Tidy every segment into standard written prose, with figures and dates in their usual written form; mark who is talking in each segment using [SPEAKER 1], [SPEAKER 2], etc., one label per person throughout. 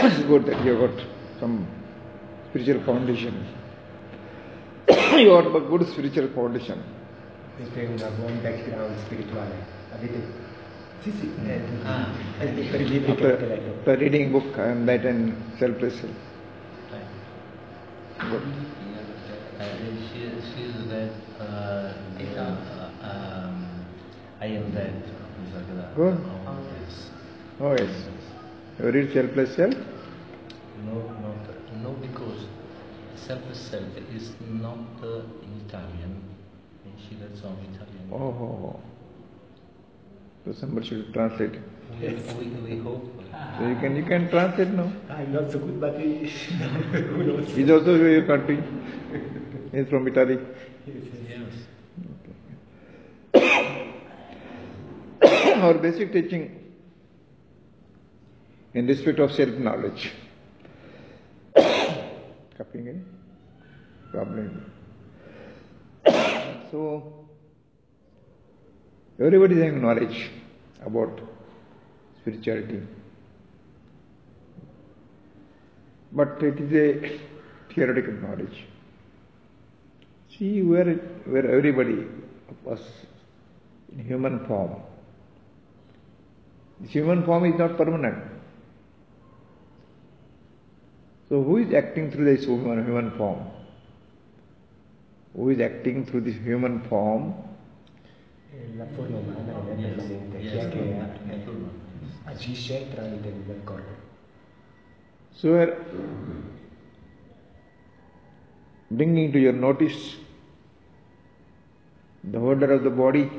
[SPEAKER 1] It's good that you got some spiritual foundation. You got a good spiritual foundation.
[SPEAKER 2] Questo è un buon background spirituale. Avete? Sì, sì. Per i libri che avete letto.
[SPEAKER 1] After reading book, I am that and selfless. Good.
[SPEAKER 3] She is that I am that.
[SPEAKER 1] Good.
[SPEAKER 3] Oh, yes.
[SPEAKER 1] Oh yes. You read selfless self?
[SPEAKER 3] No, because selfless self is not in Italian. And she does not Italian.
[SPEAKER 1] Oh. So somebody should translate it.
[SPEAKER 3] We hope.
[SPEAKER 1] So you can translate now.
[SPEAKER 2] I'm not so good, but who knows?
[SPEAKER 1] He's also your country. He's from Italy.
[SPEAKER 3] Yes.
[SPEAKER 1] Our basic teaching in respect of self-knowledge. Coughing, eh? Problem. So, everybody is having knowledge about spirituality. But it is a theoretical knowledge. See, where everybody was in human form. This human form is not permanent. So who is acting through this human form? Who is acting through this human form?
[SPEAKER 2] La forma umana non è permanente, chi è che agisce tramite il corpo.
[SPEAKER 1] So we are bringing to your notice the holder of the body,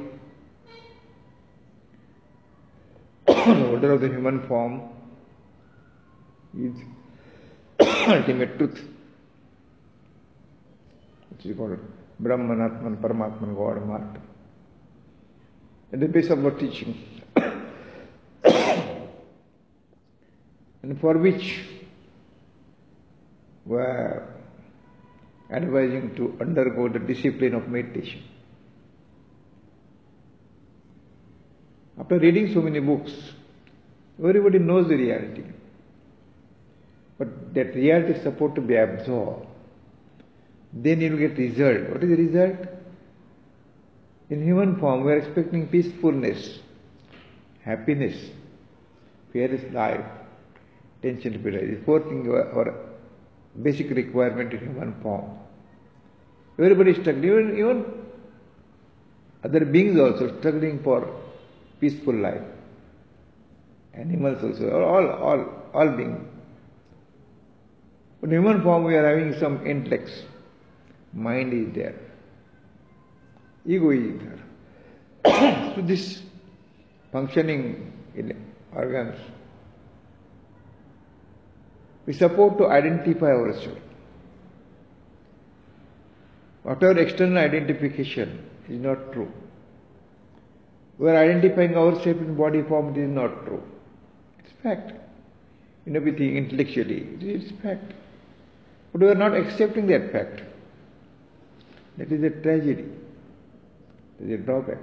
[SPEAKER 1] the holder of the human form is ultimate truth, which is called Brahman, Atman, Paramatman, God, Master. At the base of our teaching, and for which we are advising to undergo the discipline of meditation. After reading so many books, everybody knows the reality. But that reality is supposed to be absorbed. Then you will get result. What is the result? In human form, we are expecting peacefulness, happiness, fearless life, tension to be raised. Four things are basic requirement in human form. Everybody is struggling, even other beings also struggling for peaceful life. Animals also, all beings. But in human form we are having some intellects. Mind is there. Ego is there. So this functioning in organs, we support to identify ourselves. Whatever external identification is not true. We are identifying ourselves in body form, it is not true. It's fact. You know, we think intellectually, it is fact. But we are not accepting that fact. That is a tragedy. That is a drawback.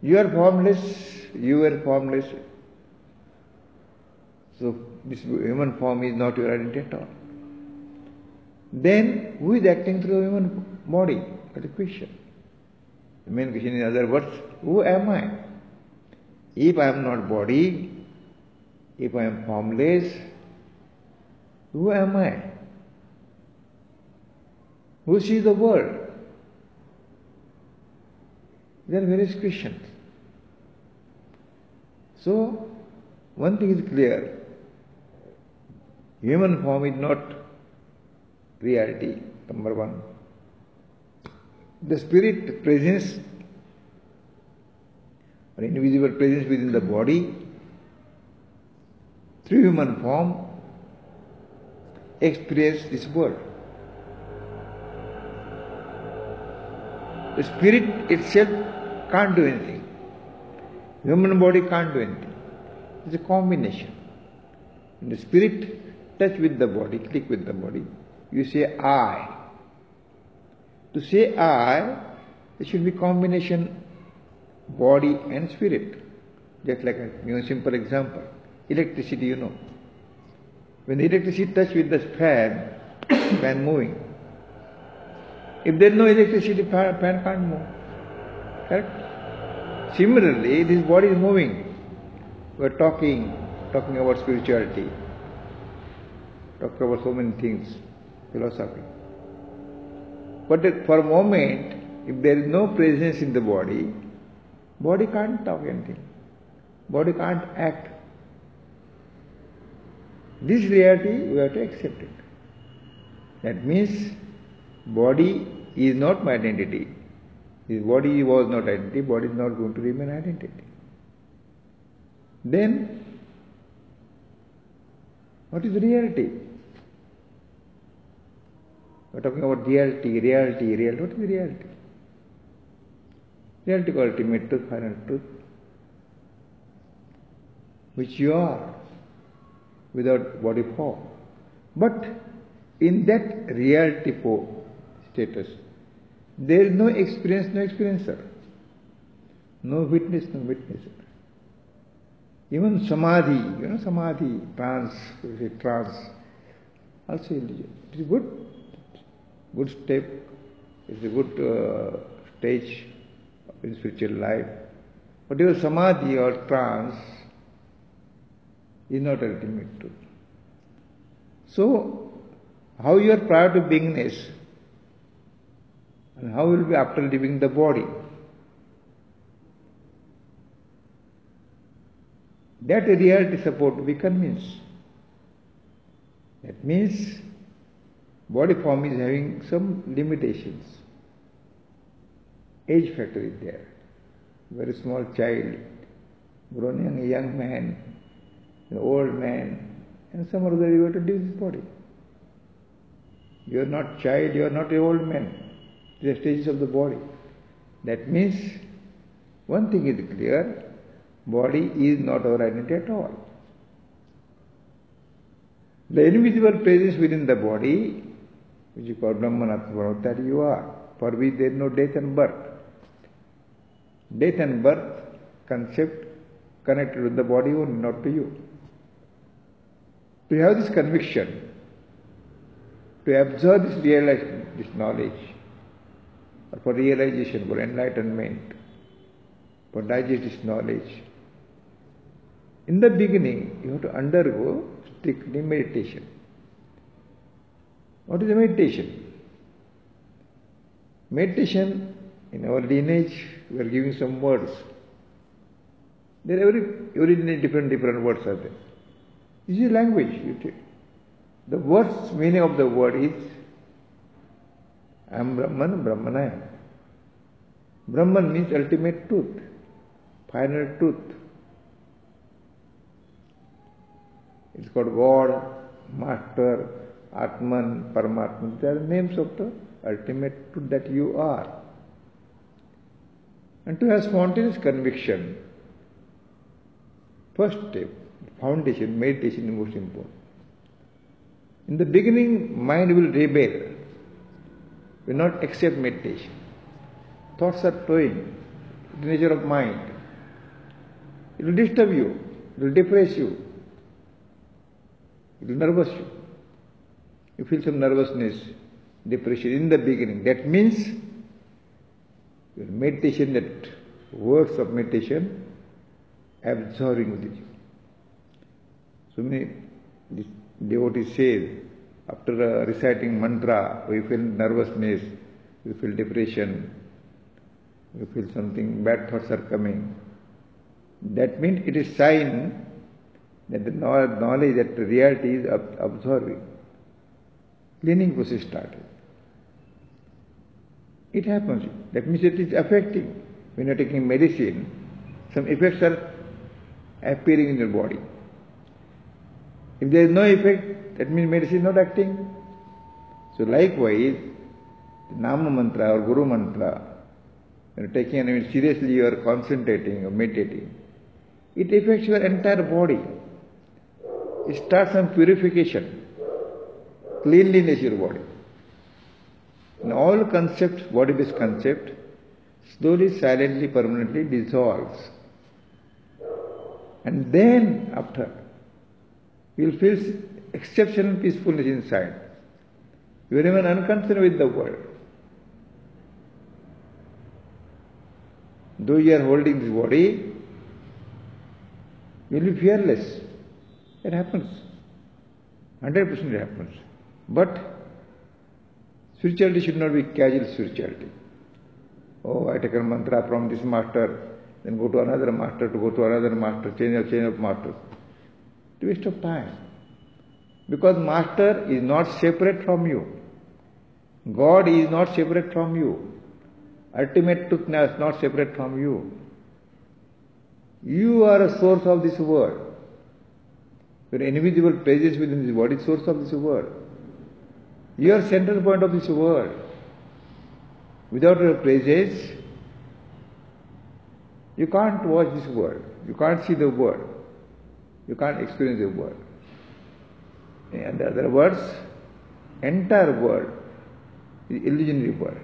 [SPEAKER 1] You are formless, you were formless. So this human form is not your identity at all. Then who is acting through the human body? That's the question. The main question, in other words, who am I? If I am not body, if I am formless, who am I? Who sees the world? There are various questions. So, one thing is clear. Human form is not reality, number one. The spirit presence or invisible presence within the body through human form experience this world. The spirit itself can't do anything. Human body can't do anything. It's a combination. When the spirit touch with the body, click with the body, you say I. To say I, it should be combination body and spirit. Just like a simple example. Electricity, you know. When the electricity touch with the fan, fan moving. If there is no electricity, fan can't move. Correct? Similarly, this body is moving. We are talking about spirituality, talking about so many things, philosophy. But for a moment, if there is no presence in the body can't talk anything. Body can't act. This reality, we have to accept it. That means, body is not my identity. If body was not identity, body is not going to remain identity. Then, what is reality? We are talking about reality. What is reality? Reality is ultimate truth, final truth, which you are, without body form. But in that reality status, there is no experience, no experiencer, no witness, no witnesser. Even samadhi, samadhi, trance, also illusion. It is good step, it is a good stage in spiritual life. But your samadhi or trance is not ultimate truth. So, how you are prior to beingness and how will be after leaving the body? That reality is supposed to be convinced. That means body form is having some limitations. Age factor is there. Very small child, grown young man, an old man, and some other you have to leave this body. You are not child, you are not an old man. The stages of the body. That means one thing is clear, body is not our identity at all. The invisible presence within the body, which you call Brahman Atma, that you are, for which there is no death and birth. Death and birth concept connected with the body only, not to you. To have this conviction, to absorb this knowledge, or for realization, for enlightenment, for digest this knowledge, in the beginning you have to undergo strictly meditation. What is the meditation? Meditation, in our lineage, we are giving some words. There are every different words are there. This is language. The words, meaning of the word is I am Brahman, Brahman I am. Brahman means ultimate truth, final truth. It's called God, Master, Atman, Paramatman. They are names of the ultimate truth that you are. And to have spontaneous conviction, first step, foundation, meditation is most important. In the beginning, mind will rebel, will not accept meditation. Thoughts are flowing, the nature of mind. It will disturb you, it will depress you, it will nervous you. You feel some nervousness, depression in the beginning. That means your meditation, that words of meditation, absorbing with you. So many devotees say, after reciting mantra, we feel nervousness, we feel depression, we feel something, bad thoughts are coming. That means it is sign that the knowledge, that the reality is absorbing. Cleaning process started. It happens. That means it is affecting. When you are taking medicine, some effects are appearing in your body. If there is no effect, that means medicine is not acting. So likewise, the Nama mantra or Guru mantra, when you are taking it seriously, you are concentrating or meditating, it affects your entire body. It starts some purification, cleanliness in your body. And all concepts, body-based concept, slowly, silently, permanently dissolves. And then after, you will feel exceptional peacefulness inside. You are even unconcerned with the world. Though you are holding this body, you will be fearless. It happens. 100% it happens. But spirituality should not be casual spirituality. Oh, I take a mantra from this master, then go to another master, change of masters. It's a waste of time. Because master is not separate from you. God is not separate from you. Ultimate truthness is not separate from you. You are a source of this world. Your invisible presence within this body is source of this world. You are central point of this world. Without your presence, you can't watch this world. You can't see the world. You can't experience the world. In other words, entire world is illusionary world.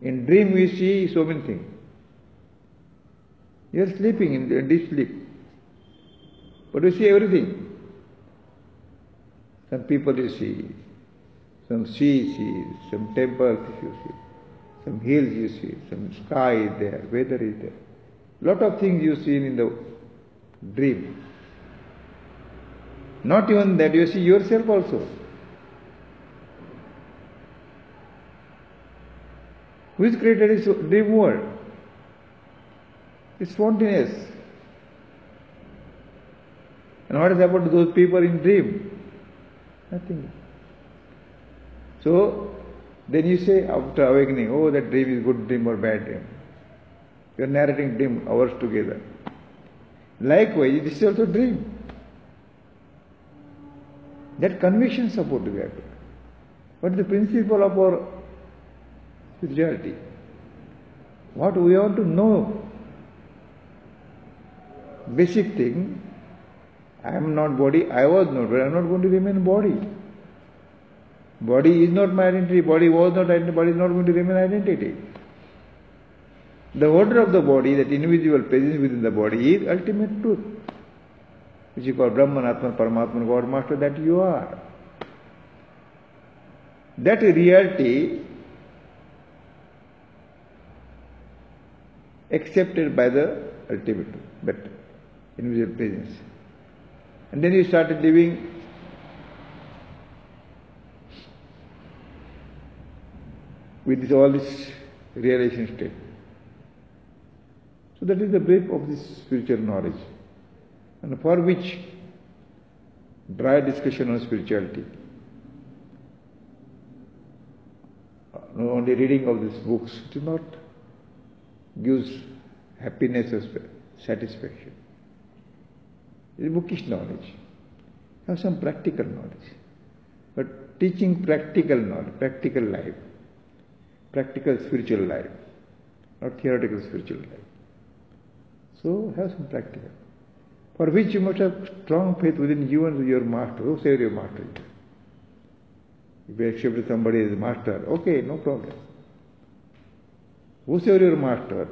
[SPEAKER 1] In dream we see so many things. You are sleeping in deep sleep, but you see everything. Some people you see, some sea you see, some temples you see, some hills you see, some sky is there, weather is there. Lot of things you see in the dream. Not even that, you see yourself also. Who has created this dream world? It's spontaneous. And what is happened to those people in dream? Nothing. So, then you say after awakening, oh, that dream is good dream or bad dream. You are narrating dream hours together. Likewise, this is also dream. That conviction is supposed to be happening. What is the principle of our spirituality? What we want to know, basic thing, I am not body, I was not, but I am not going to remain body. Body is not my identity, body was not identity, body is not going to remain identity. The order of the body, that invisible presence within the body, is ultimate truth, which is called Brahman, Atman, Paramatman, God, Master, that you are. That reality accepted by the ultimate, that invisible presence. And then you started living with all this realization state. So that is the brief of this spiritual knowledge, and for which dry discussion on spirituality, only reading of these books, do not gives happiness or satisfaction. It is bookish knowledge. Have some practical knowledge. But teaching practical knowledge, practical life, practical spiritual life, not theoretical spiritual life. So have some practical. For which you must have strong faith within you and your master. Whosoever your master is. If you accept somebody as master, okay, no problem. Whosoever your master,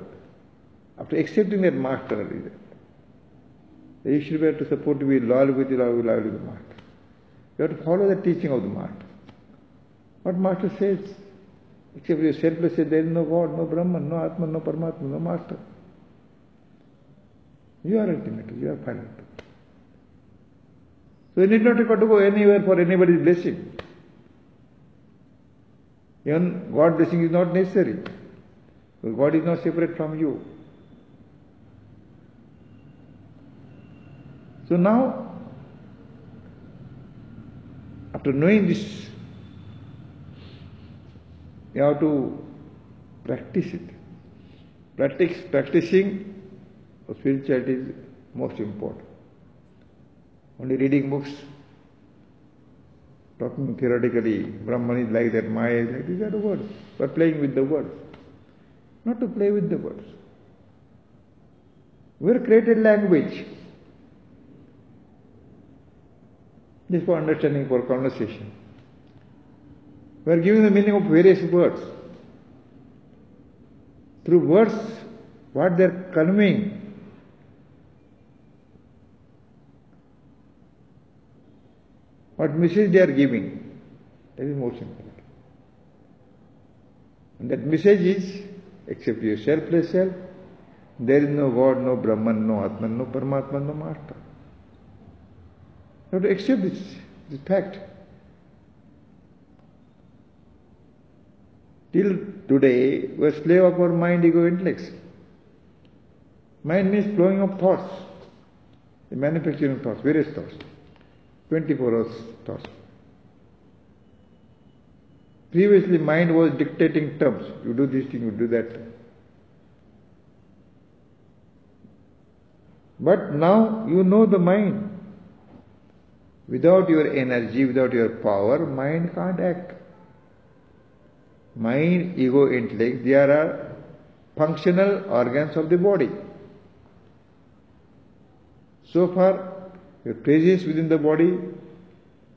[SPEAKER 1] after accepting that master, you should be able to support to be loyal with the master. You have to follow the teaching of the master. What master says, except you selfless say there is no God, no Brahman, no Atman, no Paramatma, no master. You are ultimate, you are final. So you need not require to go anywhere for anybody's blessing. Even God's blessing is not necessary. Because God is not separate from you. So now, after knowing this, you have to practice it. Practicing spirituality is most important. Only reading books, talking theoretically, Brahman is like that, Maya is like that, these are the words. But playing with the words. Not to play with the words. We have created language just for understanding, for conversation. We are giving the meaning of various words. Through words, what they are conveying What message they are giving, that is most important. And that message is, accept yourself, selfless self. There is no God, no Brahman, no Atman, no Paramatman, no Master. You have to accept this fact. Till today, we are slave of our mind, ego, intellects. Mind means flowing of thoughts, the manufacturing of thoughts, various thoughts, 24 hours thoughts. Previously, mind was dictating terms. You do this thing, you do that. But now you know the mind. Without your energy, without your power, mind can't act. Mind, ego, intellect, they are functional organs of the body. So far, your presence within the body,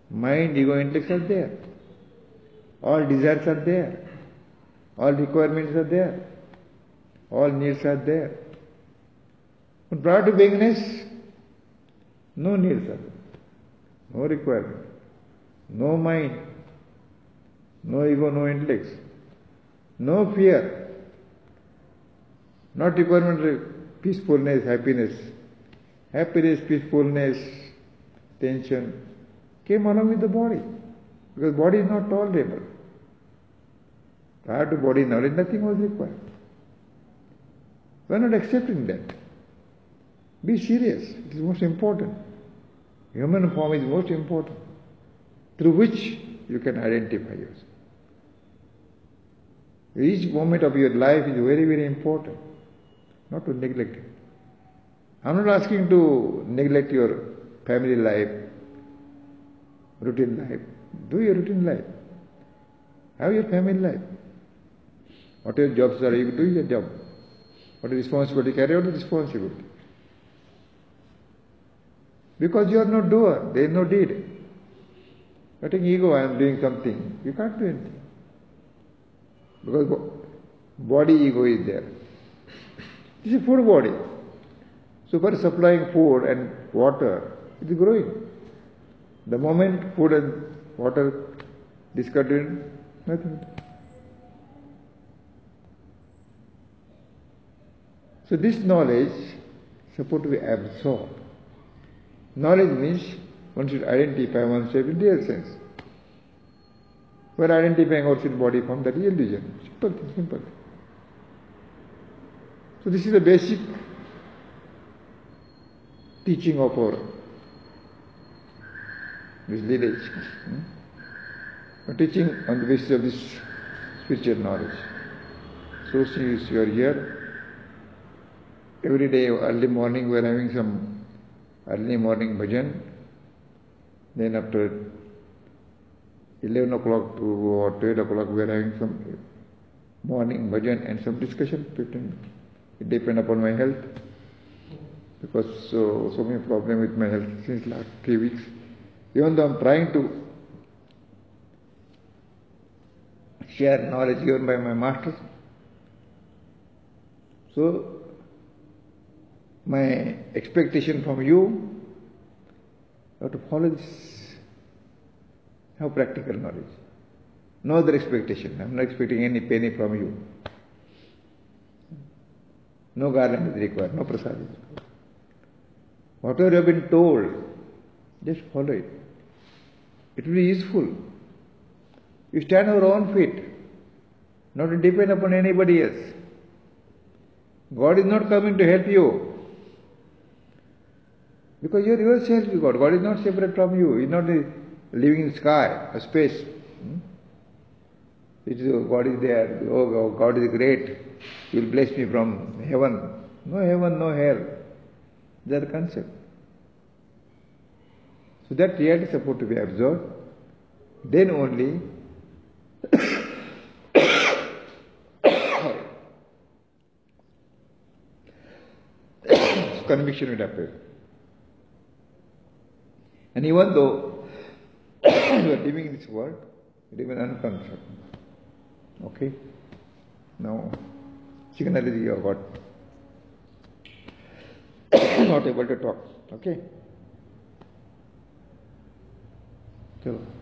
[SPEAKER 1] mind, ego, intellect are there. All desires are there. All requirements are there. All needs are there. But prior to beginningness, no needs are there. No requirement. No mind. No ego, no intellect. No fear. Not requirement, peacefulness, happiness. Happiness, peacefulness, tension came along with the body. Because body is not tolerable. Prior to body knowledge, nothing was required. We are not accepting that. Be serious. It is most important. Human form is most important, through which you can identify yourself. Each moment of your life is very, very important, not to neglect it. I am not asking to neglect your family life, routine life. Do your routine life. Have your family life. Whatever jobs are, you do your job. What is responsibility, carry out the responsibility. Because you are no doer, there is no deed. You are taking ego, I am doing something. You can't do anything. Because body ego is there. This is a food body. So for supplying food and water, it is growing. The moment food and water discontinued, nothing. So this knowledge is supposed to be absorbed. Knowledge means one should identify oneself in real sense. We are identifying ourselves body form, that is illusion. Simple thing, simple thing. So this is the basic teaching of our this village. Teaching on the basis of this spiritual knowledge. So since you are here, every day early morning we are having some early morning bhajan. Then after 11 o'clock to 12 o'clock we are having some morning bhajan and some discussion. 15 minutes. It depends upon my health. Because so many problems with my health since last 3 weeks. Even though I am trying to share knowledge given by my masters. So my expectation from you have to follow this, have practical knowledge. No other expectation. I am not expecting any penny from you. No garland is required, no prasad is required. Whatever you have been told, just follow it. It will be useful. You stand on your own feet, not to depend upon anybody else. God is not coming to help you. Because you are yourself with God. God is not separate from you. He is not living in sky or space. It is, God is there. Oh, God is great. He will bless me from heaven. No heaven, no hell. They are concept. So that reality is supposed to be absorbed. Then only conviction will appear. And even though you are living in this world, you remain unconcerned. Okay? Now, signal is you have got. Not able to talk. Okay? चलो